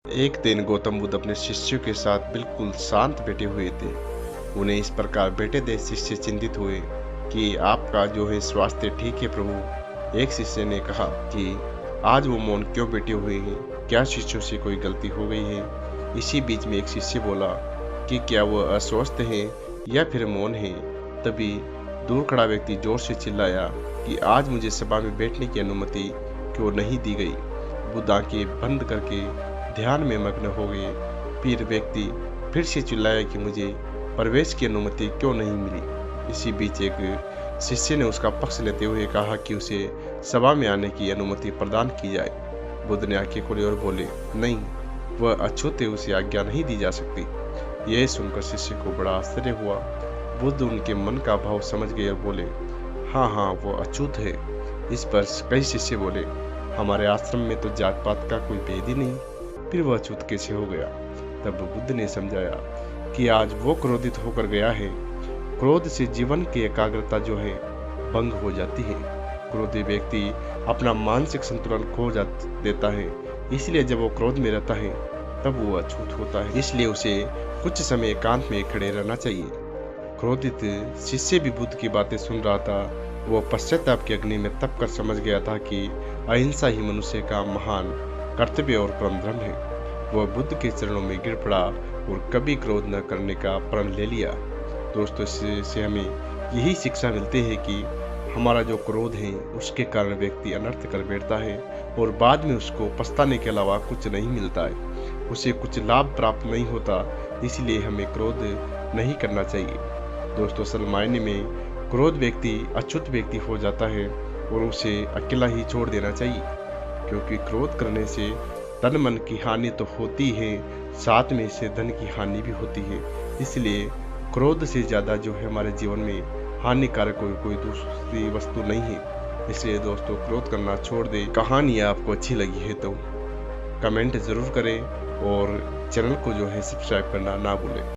एक दिन गौतम बुद्ध अपने शिष्यों के साथ बिल्कुल शांत बैठे हुए थे। उन्हें इस प्रकार बैठे देख शिष्य चिंतित हुए कि आपका जो है स्वास्थ्य ठीक है प्रभु। एक शिष्य ने कहा कि आज वो मौन क्यों बैठे हुए हैं, क्या शिष्यों से कोई गलती हो गई है। इसी बीच में एक शिष्य बोला कि क्या वो अस्वस्थ है या फिर मौन है। तभी दूर खड़ा व्यक्ति जोर से चिल्लाया कि आज मुझे सभा में बैठने की अनुमति क्यों नहीं दी गई। बुद्ध आंखें बंद करके ध्यान में मग्न हो गए। फिर व्यक्ति फिर से चिल्लाया कि मुझे प्रवेश की अनुमति क्यों नहीं मिली। इसी बीच एक शिष्य ने उसका पक्ष लेते हुए कहा कि उसे सभा में आने की अनुमति प्रदान की जाए। बुद्ध ने आंखें खोली और बोले, नहीं, वह अछूत है, उसे आज्ञा नहीं दी जा सकती। यह सुनकर शिष्य को बड़ा आश्चर्य हुआ। बुद्ध उनके मन का भाव समझ गए और बोले, हाँ, वो अछूत है। इस पर कई शिष्य बोले, हमारे आश्रम में तो जात पात का कोई भेद ही नहीं, फिर वह अछूत कैसे हो गया। तब बुद्ध ने समझाया कि आज वो क्रोधित होकर गया है। क्रोध से जीवन की एकाग्रता जो है भंग हो जाती है। क्रोधी व्यक्ति अपना मानसिक संतुलन खो देता है। इसलिए जब वो क्रोध में रहता है तब वो अछूत होता है। इसलिए उसे कुछ समय एकांत में खड़े रहना चाहिए। क्रोधित शिष्य भी बुद्ध की बातें सुन रहा था। वो पश्चाताप की अग्नि में तप कर समझ गया था कि अहिंसा ही मनुष्य का महान कर्तव्य और परम धर्म है। वह बुद्ध के चरणों में गिर पड़ा और कभी क्रोध न करने का प्रण ले लिया। दोस्तों, इससे हमें यही शिक्षा मिलती है कि हमारा जो क्रोध है उसके कारण व्यक्ति अनर्थ कर बैठता है और बाद में उसको पछताने के अलावा कुछ नहीं मिलता है, उसे कुछ लाभ प्राप्त नहीं होता। इसलिए हमें क्रोध नहीं करना चाहिए। दोस्तों, असल मायने में क्रोध व्यक्ति अछूत व्यक्ति हो जाता है और उसे अकेला ही छोड़ देना चाहिए, क्योंकि क्रोध करने से तन मन की हानि तो होती है, साथ में से धन की हानि भी होती है। इसलिए क्रोध से ज़्यादा जो है हमारे जीवन में हानिकारक कोई दूसरी वस्तु नहीं है। इसलिए दोस्तों, क्रोध करना छोड़ दें। कहानी आपको अच्छी लगी है तो कमेंट ज़रूर करें और चैनल को जो है सब्सक्राइब करना ना भूलें।